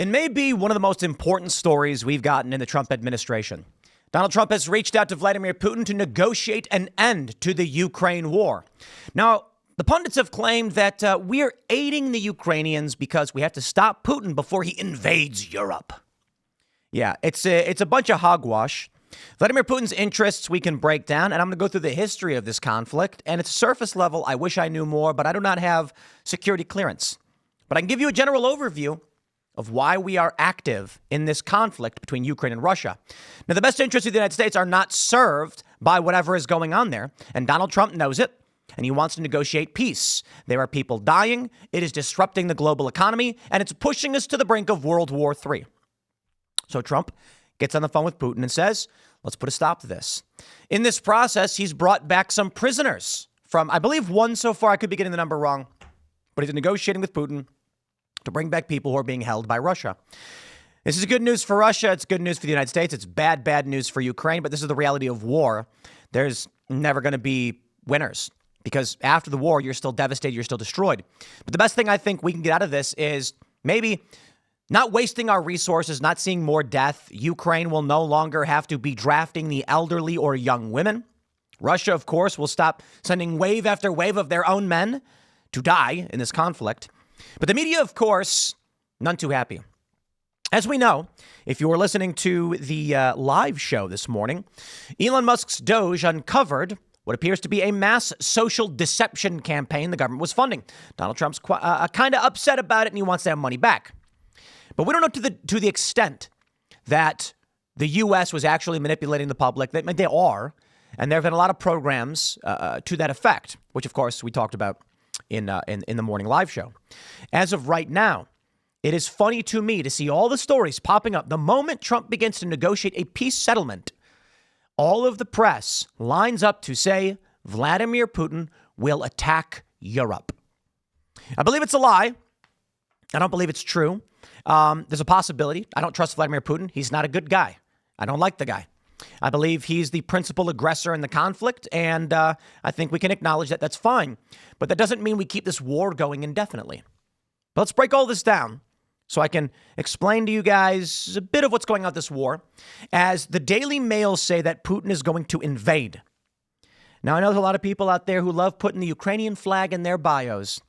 It may be one of the most important stories we've gotten in the Trump administration. Donald Trump has reached out to Vladimir Putin to negotiate an end to the Ukraine war. Now, the pundits have claimed that we're aiding the Ukrainians because we have to stop Putin before he invades Europe. Yeah, it's a bunch of hogwash. Vladimir Putin's interests we can break down, and I'm going to go through the history of this conflict. And it's surface level. I wish I knew more, but I do not have security clearance. But I can give you a general overview of why we are active in this conflict between Ukraine and Russia. Now, the best interests of the United States are not served by whatever is going on there, and Donald Trump knows it, and he wants to negotiate peace. There are people dying, it is disrupting the global economy, and it's pushing us to the brink of World War III. So Trump gets on the phone with Putin and says, let's put a stop to this. In this process, he's brought back some prisoners from, I believe, one so far. I could be getting the number wrong, but he's negotiating with Putin to bring back people who are being held by Russia. This is good news for Russia. It's good news for the United States. It's bad news for Ukraine. But this is the reality of war. There's never going to be winners because after the war, you're still devastated. You're still destroyed. But the best thing I think we can get out of this is maybe not wasting our resources, not seeing more death. Ukraine will no longer have to be drafting the elderly or young women. Russia, of course, will stop sending wave after wave of their own men to die in this conflict. But the media, of course, none too happy. As we know, if you were listening to the live show this morning, Elon Musk's Doge uncovered what appears to be a mass social deception campaign the government was funding. Donald Trump's kind of upset about it, and he wants to have money back. But we don't know to the extent that the U.S. was actually manipulating the public. They are, and there have been a lot of programs to that effect, which, of course, we talked about in the morning live show. As of right now, it is funny to me to see all the stories popping up. The moment Trump begins to negotiate a peace settlement, all of the press lines up to say Vladimir Putin will attack Europe. I believe it's a lie. I don't believe it's true. There's a possibility. I don't trust Vladimir Putin. He's not a good guy. I don't like the guy. I believe he's the principal aggressor in the conflict, and I think we can acknowledge that that's fine. But that doesn't mean we keep this war going indefinitely. But let's break all this down so I can explain to you guys a bit of what's going on with this war, as the Daily Mail say that Putin is going to invade. Now, I know there's a lot of people out there who love putting the Ukrainian flag in their bios.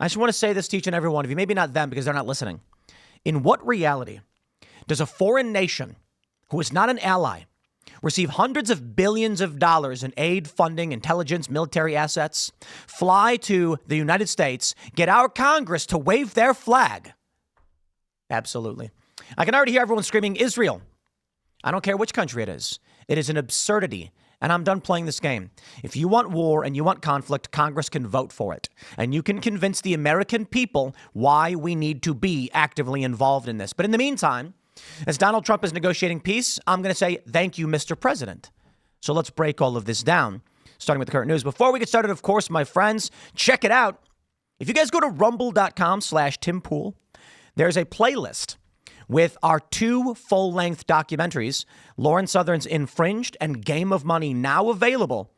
I just want to say this to each and every one of you, maybe not them because they're not listening. In what reality does a foreign nation who is not an ally receive hundreds of billions of dollars in aid, funding, intelligence, military assets, fly to the United States, get our Congress to wave their flag? Absolutely. I can already hear everyone screaming, Israel. I don't care which country it is. It is an absurdity. And I'm done playing this game. If you want war and you want conflict, Congress can vote for it. And you can convince the American people why we need to be actively involved in this. But in the meantime, as Donald Trump is negotiating peace, I'm going to say, thank you, Mr. President. So let's break all of this down, starting with the current news. Before we get started, of course, my friends, check it out. If you guys go to rumble.com/TimPool, there's a playlist with our 2 full-length documentaries, Lauren Southern's Infringed and Game of Money, now available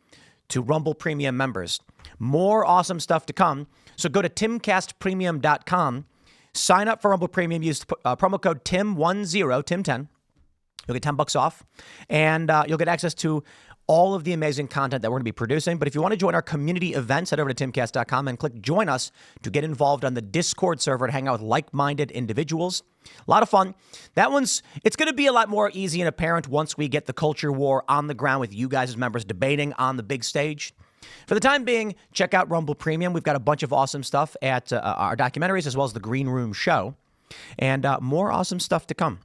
to Rumble Premium members. More awesome stuff to come. So go to timcastpremium.com, sign up for Rumble Premium, use promo code TIM10, TIM10. You'll get $10 off, and you'll get access to all of the amazing content that we're going to be producing. But if you want to join our community events, head over to timcast.com and click join us to get involved on the Discord server to hang out with like-minded individuals. A lot of fun. It's going to be a lot more easy and apparent once we get the culture war on the ground with you guys as members debating on the big stage. For the time being, check out Rumble Premium. We've got a bunch of awesome stuff at our documentaries as well as the Green Room Show, and more awesome stuff to come.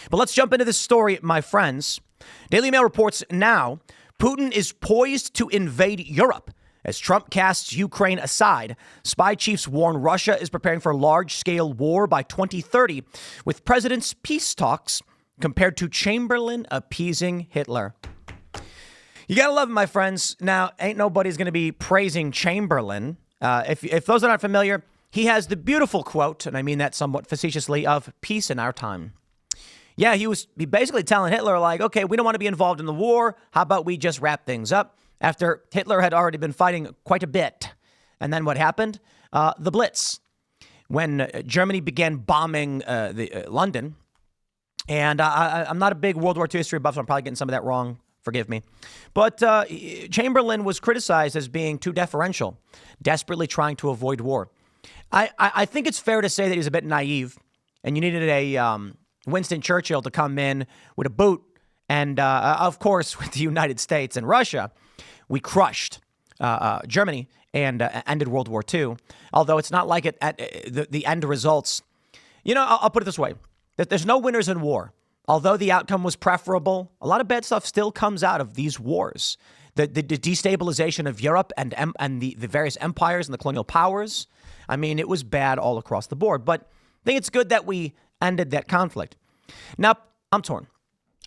But let's jump into this story, my friends. Daily Mail reports now Putin is poised to invade Europe. As Trump casts Ukraine aside, spy chiefs warn Russia is preparing for large-scale war by 2030, with president's peace talks compared to Chamberlain appeasing Hitler. You gotta love it, my friends. Now, ain't nobody's going to be praising Chamberlain. If those are not familiar, he has the beautiful quote, and I mean that somewhat facetiously, of peace in our time. Yeah, he basically telling Hitler, like, okay, we don't want to be involved in the war. How about we just wrap things up? After Hitler had already been fighting quite a bit. And then what happened? The Blitz. when Germany began bombing London. And I'm not a big World War II history buff, so I'm probably getting some of that wrong. Forgive me. But Chamberlain was criticized as being too deferential, desperately trying to avoid war. I think it's fair to say that he was a bit naive, and you needed a Winston Churchill to come in with a boot. And, of course, with the United States and Russia, we crushed Germany and ended World War II. Although it's not like the end results. I'll put it this way. That there's no winners in war. Although the outcome was preferable, a lot of bad stuff still comes out of these wars. The destabilization of Europe and the various empires and the colonial powers. I mean, it was bad all across the board. But I think it's good that we ended that conflict. Now, I'm torn.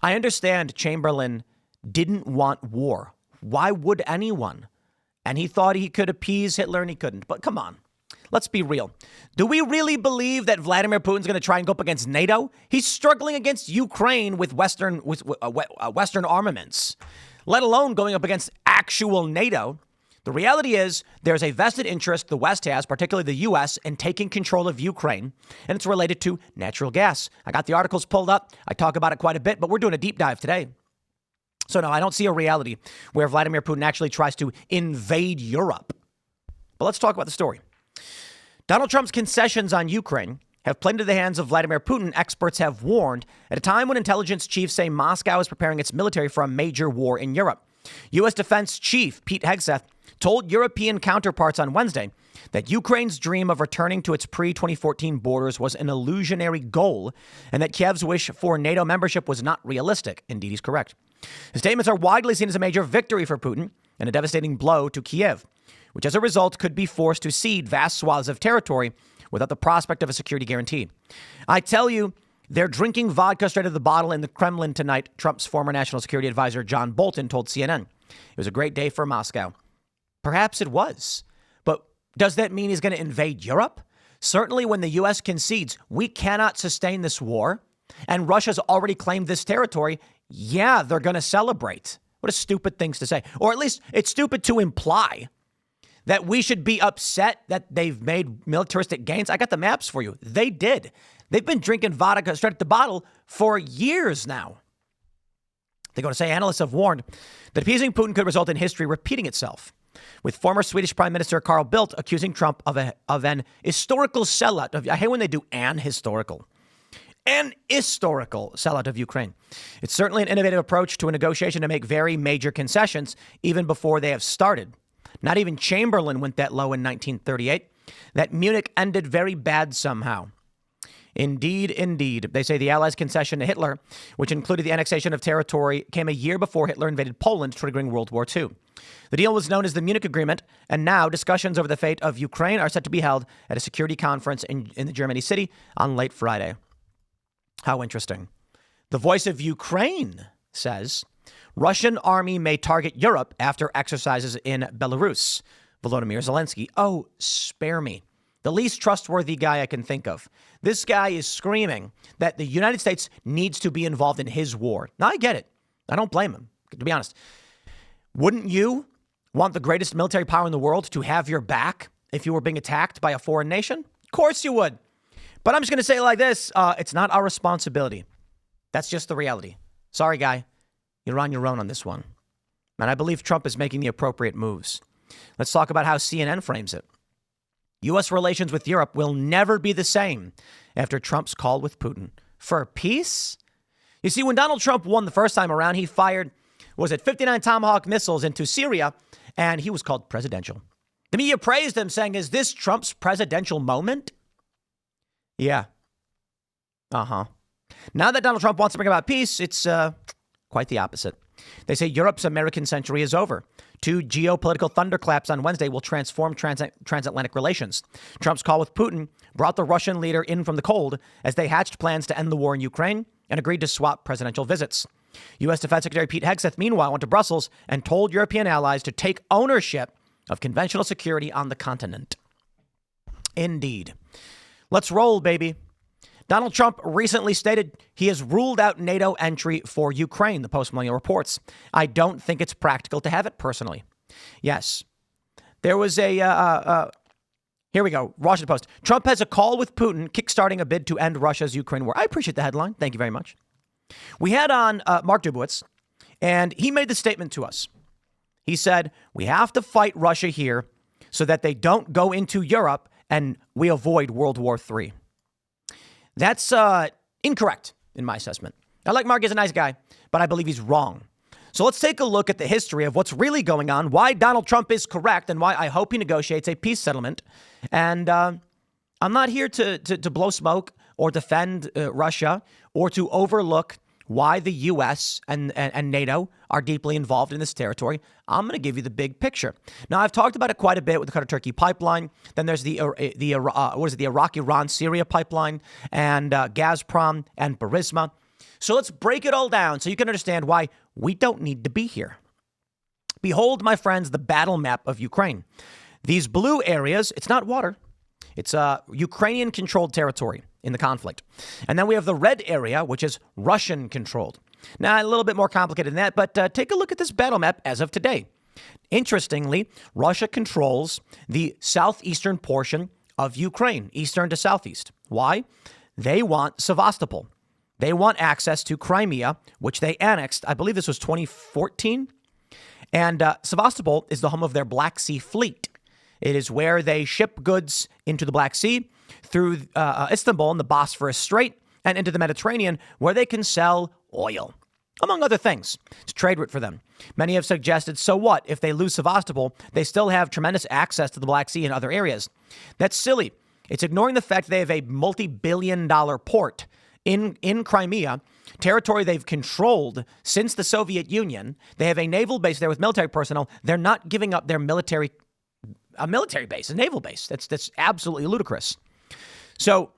I understand Chamberlain didn't want war. Why would anyone? And he thought he could appease Hitler and he couldn't. But come on. Let's be real. Do we really believe that Vladimir Putin's going to try and go up against NATO? He's struggling against Ukraine with Western armaments, let alone going up against actual NATO. The reality is there's a vested interest the West has, particularly the U.S., in taking control of Ukraine, and it's related to natural gas. I got the articles pulled up. I talk about it quite a bit, but we're doing a deep dive today. So no, I don't see a reality where Vladimir Putin actually tries to invade Europe. But let's talk about the story. Donald Trump's concessions on Ukraine have played into the hands of Vladimir Putin, experts have warned, at a time when intelligence chiefs say Moscow is preparing its military for a major war in Europe. U.S. Defense Chief Pete Hegseth told European counterparts on Wednesday that Ukraine's dream of returning to its pre-2014 borders was an illusionary goal and that Kiev's wish for NATO membership was not realistic. Indeed, he's correct. His statements are widely seen as a major victory for Putin and a devastating blow to Kiev, which as a result could be forced to cede vast swaths of territory without the prospect of a security guarantee. I tell you, they're drinking vodka straight out of the bottle in the Kremlin tonight, Trump's former national security advisor John Bolton told CNN. It was a great day for Moscow. Perhaps it was. But does that mean he's going to invade Europe? Certainly when the U.S. concedes we cannot sustain this war and Russia's already claimed this territory, yeah, they're going to celebrate. What a stupid things to say. Or at least it's stupid to imply that we should be upset that they've made militaristic gains. I got the maps for you. They did. They've been drinking vodka straight at the bottle for years now. They're going to say analysts have warned that appeasing Putin could result in history repeating itself, with former Swedish Prime Minister Carl Bildt accusing Trump of an historical sellout. I hate when they do an historical sellout of Ukraine. It's certainly an innovative approach to a negotiation to make very major concessions even before they have started. Not even Chamberlain went that low in 1938. That Munich ended very bad somehow. Indeed, indeed. They say the Allies' concession to Hitler, which included the annexation of territory, came a year before Hitler invaded Poland, triggering World War II. The deal was known as the Munich Agreement, and now discussions over the fate of Ukraine are set to be held at a security conference in the Germany city on late Friday. How interesting. The Voice of Ukraine says Russian army may target Europe after exercises in Belarus. Volodymyr Zelensky. Oh, spare me. The least trustworthy guy I can think of. This guy is screaming that the United States needs to be involved in his war. Now, I get it. I don't blame him, to be honest. Wouldn't you want the greatest military power in the world to have your back if you were being attacked by a foreign nation? Of course you would. But I'm just going to say it like this. It's not our responsibility. That's just the reality. Sorry, guy. You're on your own on this one. And I believe Trump is making the appropriate moves. Let's talk about how CNN frames it. U.S. relations with Europe will never be the same after Trump's call with Putin. For peace? You see, when Donald Trump won the first time around, he fired, 59 Tomahawk missiles into Syria, and he was called presidential. The media praised him, saying, is this Trump's presidential moment? Yeah. Uh-huh. Now that Donald Trump wants to bring about peace, it's quite the opposite. They say Europe's American century is over. 2 geopolitical thunderclaps on Wednesday will transform transatlantic relations. Trump's call with Putin brought the Russian leader in from the cold as they hatched plans to end the war in Ukraine and agreed to swap presidential visits. U.S. Defense Secretary Pete Hegseth, meanwhile, went to Brussels and told European allies to take ownership of conventional security on the continent. Indeed. Let's roll, baby. Donald Trump recently stated he has ruled out NATO entry for Ukraine, the Post-Millennial reports. I don't think it's practical to have it personally. Yes, there was a Here we go. Washington Post. Trump has a call with Putin, kickstarting a bid to end Russia's Ukraine war. I appreciate the headline. Thank you very much. We had on Mark Dubowitz, and he made the statement to us. He said, we have to fight Russia here so that they don't go into Europe and we avoid World War III. That's incorrect in my assessment. I like Mark as a nice guy, but I believe he's wrong. So let's take a look at the history of what's really going on, why Donald Trump is correct, and why I hope he negotiates a peace settlement. And I'm not here to blow smoke or defend Russia or to overlook why the U.S. and NATO are deeply involved in this territory. I'm going to give you the big picture. Now, I've talked about it quite a bit with the Qatar-Turkey pipeline. Then there's the Iraq-Iran-Syria pipeline and Gazprom and Burisma. So let's break it all down so you can understand why we don't need to be here. Behold, my friends, the battle map of Ukraine. These blue areas, it's not water. It's Ukrainian-controlled territory in the conflict. And then we have the red area, which is Russian-controlled. Now, a little bit more complicated than that, but take a look at this battle map as of today. Interestingly, Russia controls the southeastern portion of Ukraine, eastern to southeast. Why? They want Sevastopol. They want access to Crimea, which they annexed. I believe this was 2014. And Sevastopol is the home of their Black Sea fleet. It is where they ship goods into the Black Sea through Istanbul and the Bosphorus Strait and into the Mediterranean, where they can sell oil, among other things. It's a trade route for them. Many have suggested, so what? If they lose Sevastopol, they still have tremendous access to the Black Sea and other areas. That's silly. It's ignoring the fact they have a multi-billion-dollar port in Crimea, territory they've controlled since the Soviet Union. They have a naval base there with military personnel. They're not giving up their a military base, a naval base. That's absolutely ludicrous. So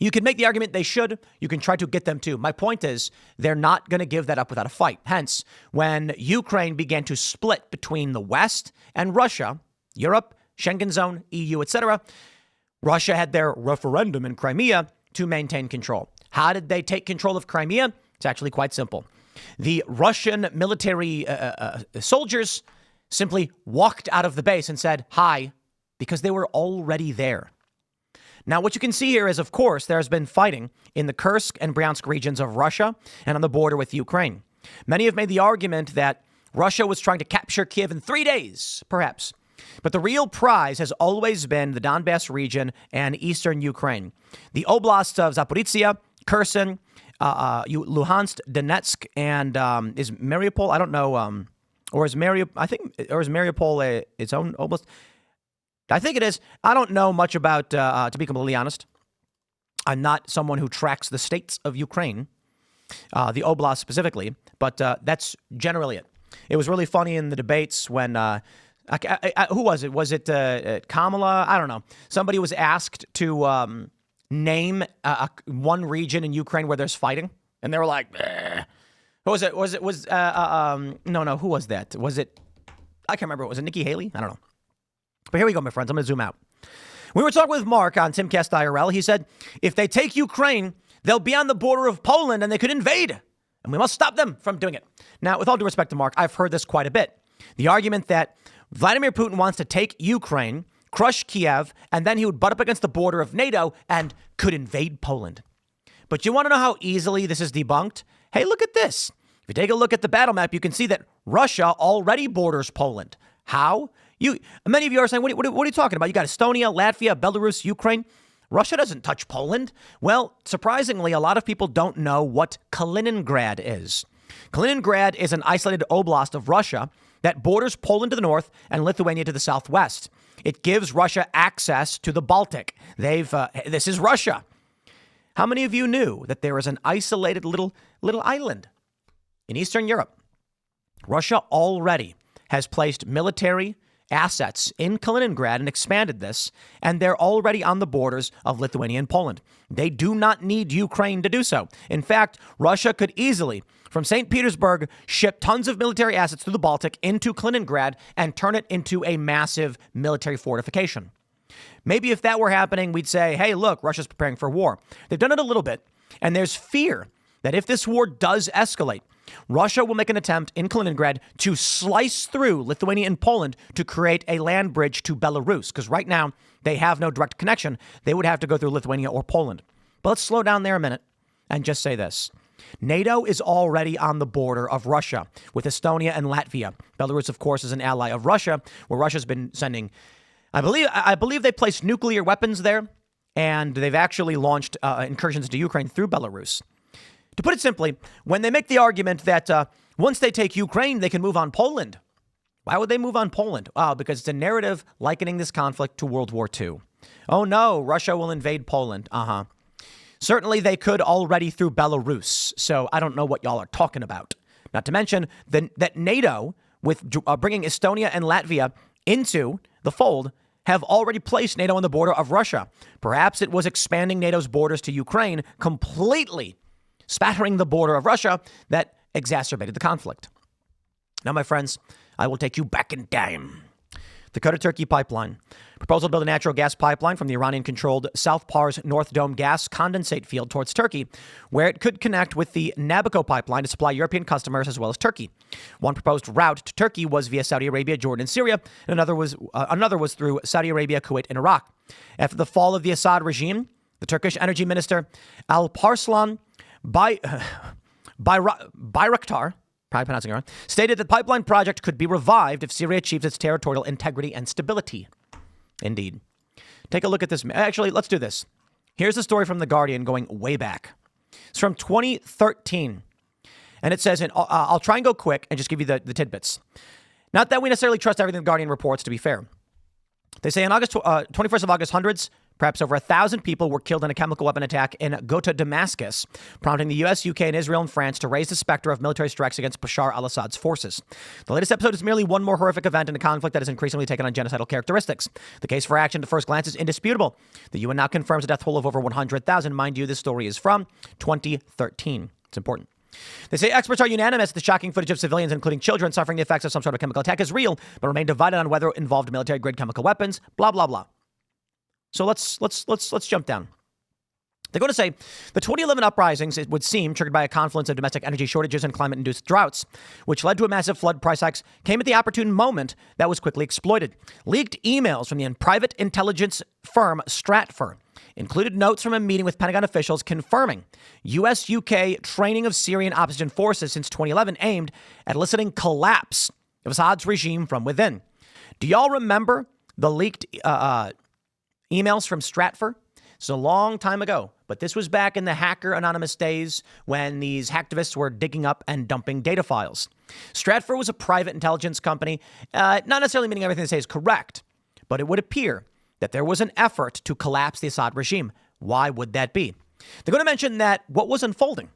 you can make the argument they should. You can try to get them to. My point is they're not going to give that up without a fight. Hence, when Ukraine began to split between the West and Russia, Europe, Schengen zone, EU, etc., Russia had their referendum in Crimea to maintain control. How did they take control of Crimea? It's actually quite simple. The Russian military soldiers simply walked out of the base and said, hi, because they were already there. Now, what you can see here is, of course, there's been fighting in the Kursk and Bryansk regions of Russia and on the border with Ukraine. Many have made the argument that Russia was trying to capture Kiev in 3 days, perhaps. But the real prize has always been the Donbass region and eastern Ukraine. The oblasts of Zaporizhia, Kherson, Luhansk, Donetsk, and is Mariupol, I don't know, or is Mariupol its own oblast? I think it is. I don't know much about, to be completely honest. I'm not someone who tracks the states of Ukraine, the oblast specifically, but that's generally it. It was really funny in the debates when, who was it? Was it Kamala? I don't know. Somebody was asked to name one region in Ukraine where there's fighting, and they were like, bleh. Who was it? No, who was that? Was it, I can't remember. Was it Nikki Haley? I don't know. But here we go, my friends. I'm going to zoom out. We were talking with Mark on Timcast IRL. He said, if they take Ukraine, they'll be on the border of Poland and they could invade. And we must stop them from doing it. Now, with all due respect to Mark, I've heard this quite a bit. The argument that Vladimir Putin wants to take Ukraine, crush Kiev, and then he would butt up against the border of NATO and could invade Poland. But you want to know how easily this is debunked? Hey, look at this. If you take a look at the battle map, you can see that Russia already borders Poland. How? Many of you are saying, what are you talking about? You got Estonia, Latvia, Belarus, Ukraine. Russia doesn't touch Poland. Well, surprisingly, a lot of people don't know what Kaliningrad is. Kaliningrad is an isolated oblast of Russia that borders Poland to the north and Lithuania to the southwest. It gives Russia access to the Baltic. This is Russia. How many of you knew that there is an isolated little island in Eastern Europe? Russia already has placed military assets in Kaliningrad and expanded this, and they're already on the borders of Lithuania and Poland. They do not need Ukraine to do so. In fact, Russia could easily, from St. Petersburg, ship tons of military assets through the Baltic into Kaliningrad and turn it into a massive military fortification. Maybe if that were happening, we'd say, hey, look, Russia's preparing for war. They've done it a little bit, and there's fear that if this war does escalate, Russia will make an attempt in Kaliningrad to slice through Lithuania and Poland to create a land bridge to Belarus, because right now they have no direct connection. They would have to go through Lithuania or Poland. But let's slow down there a minute and just say this. NATO is already on the border of Russia with Estonia and Latvia. Belarus, of course, is an ally of Russia, where Russia's been sending, I believe they placed nuclear weapons there, and they've actually launched incursions into Ukraine through Belarus. To put it simply, when they make the argument that once they take Ukraine, they can move on Poland. Why would they move on Poland? Because it's a narrative likening this conflict to World War II. Oh no, Russia will invade Poland. Certainly they could already through Belarus. So I don't know what y'all are talking about. Not to mention that NATO, with bringing Estonia and Latvia into the fold, have already placed NATO on the border of Russia. Perhaps it was expanding NATO's borders to Ukraine, completely spattering the border of Russia, that exacerbated the conflict. Now, my friends, I will take you back in time. The Qatar-Turkey pipeline. Proposal to build a natural gas pipeline from the Iranian-controlled South Pars North Dome gas condensate field towards Turkey, where it could connect with the Nabucco pipeline to supply European customers as well as Turkey. One proposed route to Turkey was via Saudi Arabia, Jordan, and Syria, and another was through Saudi Arabia, Kuwait, and Iraq. After the fall of the Assad regime, the Turkish energy minister Alparslan Bayraktar, probably pronouncing it wrong, stated that the pipeline project could be revived if Syria achieves its territorial integrity and stability. Indeed. Take a look at this. Actually, let's do this. Here's a story from The Guardian going way back. It's from 2013. And it says, I'll try and go quick and just give you the tidbits. Not that we necessarily trust everything The Guardian reports, to be fair. They say on 21st of August, hundreds, perhaps over 1,000 people were killed in a chemical weapon attack in Ghouta, Damascus, prompting the U.S., UK, and Israel and France to raise the specter of military strikes against Bashar al-Assad's forces. The latest episode is merely one more horrific event in a conflict that has increasingly taken on genocidal characteristics. The case for action at first glance is indisputable. The UN now confirms a death toll of over 100,000. Mind you, this story is from 2013. It's important. They say experts are unanimous that the shocking footage of civilians, including children, suffering the effects of some sort of chemical attack is real, but remain divided on whether it involved military-grade chemical weapons, blah, blah, blah. So let's jump down. They're going to say the 2011 uprisings, it would seem, triggered by a confluence of domestic energy shortages and climate-induced droughts, which led to a massive flood price hikes, came at the opportune moment that was quickly exploited. Leaked emails from the private intelligence firm Stratfor included notes from a meeting with Pentagon officials confirming U.S.-UK training of Syrian opposition forces since 2011 aimed at eliciting collapse of Assad's regime from within. Do y'all remember the leaked emails from Stratfor? It's a long time ago, but this was back in the Hacker Anonymous days when these hacktivists were digging up and dumping data files. Stratfor was a private intelligence company, not necessarily meaning everything they say is correct, but it would appear that there was an effort to collapse the Assad regime. Why would that be? They're going to mention that what was unfolding.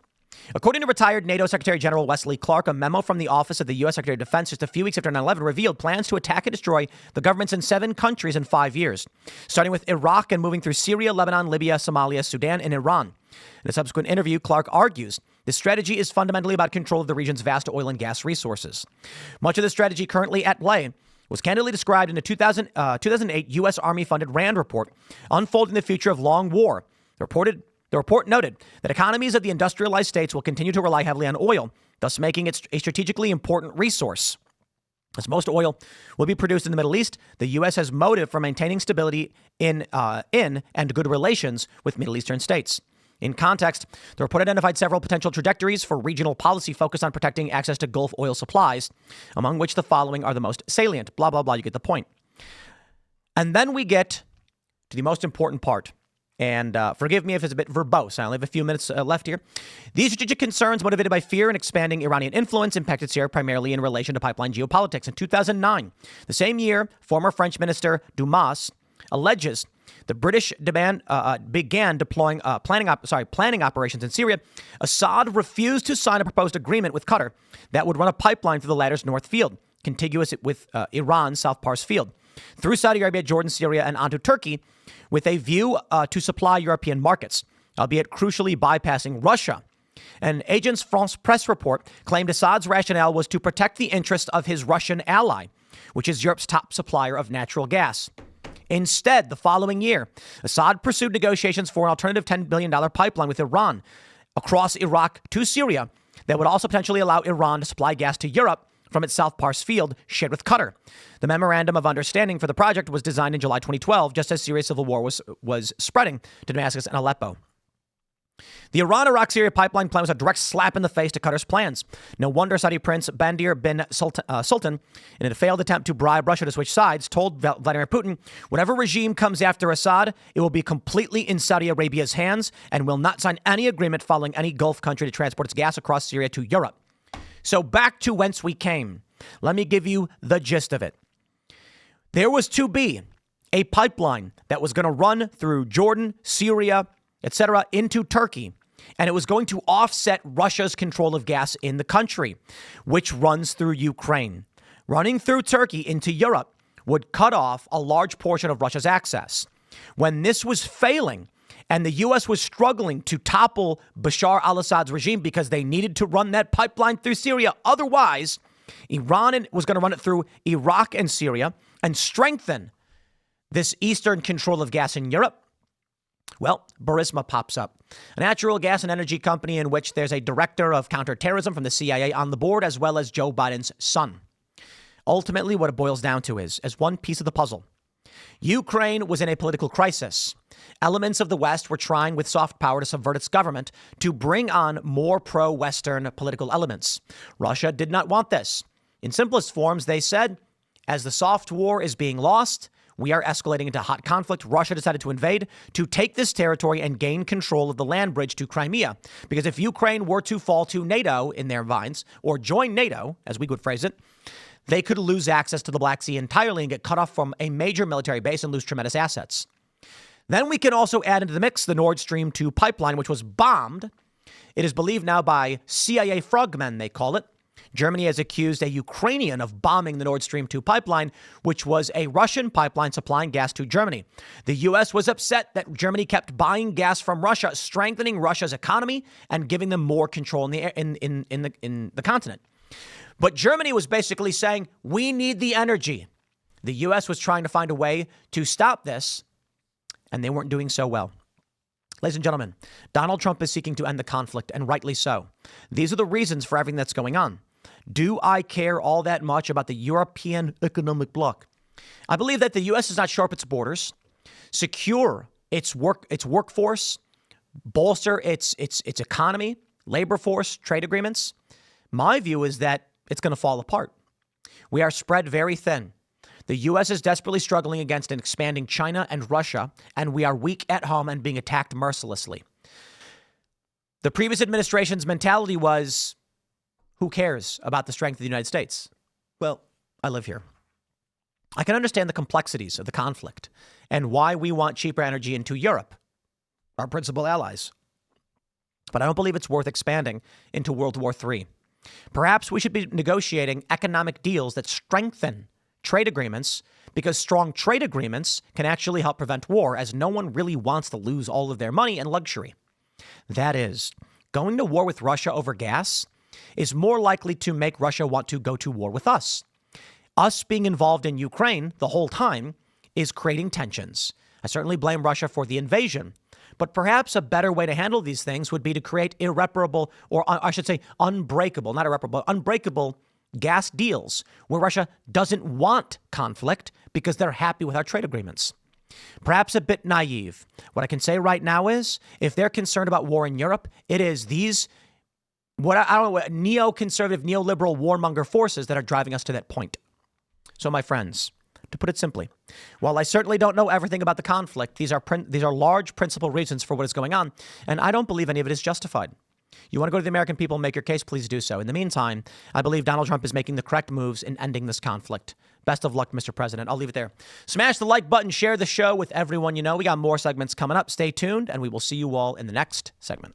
According to retired NATO Secretary General Wesley Clark, a memo from the Office of the U.S. Secretary of Defense just a few weeks after 9/11 revealed plans to attack and destroy the governments in 7 countries in 5 years, starting with Iraq and moving through Syria, Lebanon, Libya, Somalia, Sudan, and Iran. In a subsequent interview, Clark argues this strategy is fundamentally about control of the region's vast oil and gas resources. Much of the strategy currently at play was candidly described in a 2008 U.S. Army-funded RAND report, Unfolding the Future of Long War. The report noted that economies of the industrialized states will continue to rely heavily on oil, thus making it a strategically important resource. As most oil will be produced in the Middle East, the U.S. has motive for maintaining stability in and good relations with Middle Eastern states. In context, the report identified several potential trajectories for regional policy focused on protecting access to Gulf oil supplies, among which the following are the most salient. Blah, blah, blah. You get the point. And then we get to the most important part. And forgive me if it's a bit verbose. I only have a few minutes left here. These strategic concerns, motivated by fear and expanding Iranian influence, impacted Syria primarily in relation to pipeline geopolitics. In 2009, the same year, former French Minister Dumas alleges the British began deploying planning operations in Syria. Assad refused to sign a proposed agreement with Qatar that would run a pipeline through the latter's North Field, contiguous with Iran's South Pars Field, through Saudi Arabia, Jordan, Syria, and onto Turkey, with a view to supply European markets, albeit crucially bypassing Russia. An Agence France Presse report claimed Assad's rationale was to protect the interest of his Russian ally, which is Europe's top supplier of natural gas. Instead, the following year, Assad pursued negotiations for an alternative $10 billion pipeline with Iran, across Iraq to Syria that would also potentially allow Iran to supply gas to Europe from its South Pars field shared with Qatar. The memorandum of understanding for the project was designed in July 2012, just as Syria's civil war was spreading to Damascus and Aleppo. The Iran-Iraq-Syria pipeline plan was a direct slap in the face to Qatar's plans. No wonder Saudi Prince Bandir bin Sultan, in a failed attempt to bribe Russia to switch sides, told Vladimir Putin, whatever regime comes after Assad, it will be completely in Saudi Arabia's hands and will not sign any agreement following any Gulf country to transport its gas across Syria to Europe. So back to whence we came. Let me give you the gist of it. There was to be a pipeline that was going to run through Jordan, Syria, etc., into Turkey. And it was going to offset Russia's control of gas in the country, which runs through Ukraine. Running through Turkey into Europe would cut off a large portion of Russia's access. When this was failing and the U.S. was struggling to topple Bashar al-Assad's regime because they needed to run that pipeline through Syria, otherwise, Iran was going to run it through Iraq and Syria and strengthen this eastern control of gas in Europe. Well, Burisma pops up, a natural gas and energy company in which there's a director of counterterrorism from the CIA on the board, as well as Joe Biden's son. Ultimately, what it boils down to is, as one piece of the puzzle, Ukraine was in a political crisis. Elements of the West were trying with soft power to subvert its government to bring on more pro-Western political elements. Russia did not want this. In simplest forms, they said, as the soft war is being lost, we are escalating into hot conflict. Russia decided to invade to take this territory and gain control of the land bridge to Crimea. Because if Ukraine were to fall to NATO in their minds, or join NATO, as we would phrase it, they could lose access to the Black Sea entirely and get cut off from a major military base and lose tremendous assets. Then we can also add into the mix the Nord Stream 2 pipeline, which was bombed. It is believed now by CIA frogmen, they call it. Germany has accused a Ukrainian of bombing the Nord Stream 2 pipeline, which was a Russian pipeline supplying gas to Germany. The U.S. was upset that Germany kept buying gas from Russia, strengthening Russia's economy and giving them more control in the continent. But Germany was basically saying, we need the energy. The U.S. was trying to find a way to stop this, and they weren't doing so well. Ladies and gentlemen, Donald Trump is seeking to end the conflict, and rightly so. These are the reasons for everything that's going on. Do I care all that much about the European economic bloc? I believe that the U.S. does not shore up its borders, secure its workforce, bolster its economy, labor force, trade agreements. My view is that it's going to fall apart. We are spread very thin. The U.S. is desperately struggling against an expanding China and Russia, and we are weak at home and being attacked mercilessly. The previous administration's mentality was, who cares about the strength of the United States? Well, I live here. I can understand the complexities of the conflict and why we want cheaper energy into Europe, our principal allies. But I don't believe it's worth expanding into World War III. Perhaps we should be negotiating economic deals that strengthen trade agreements, because strong trade agreements can actually help prevent war, as no one really wants to lose all of their money and luxury. That is, going to war with Russia over gas is more likely to make Russia want to go to war with us. Us being involved in Ukraine the whole time is creating tensions. I certainly blame Russia for the invasion, but perhaps a better way to handle these things would be to create irreparable, or I should say unbreakable, not irreparable, unbreakable gas deals where Russia doesn't want conflict because they're happy with our trade agreements. Perhaps a bit naive. What I can say right now is, if they're concerned about war in Europe, it is these neoconservative, neoliberal warmonger forces that are driving us to that point. So, my friends, to put it simply, while I certainly don't know everything about the conflict, these are large principal reasons for what is going on, and I don't believe any of it is justified. You want to go to the American people and make your case, please do so. In the meantime, I believe Donald Trump is making the correct moves in ending this conflict. Best of luck, Mr. President. I'll leave it there. Smash the like button, share the show with everyone you know. We got more segments coming up. Stay tuned, and we will see you all in the next segment.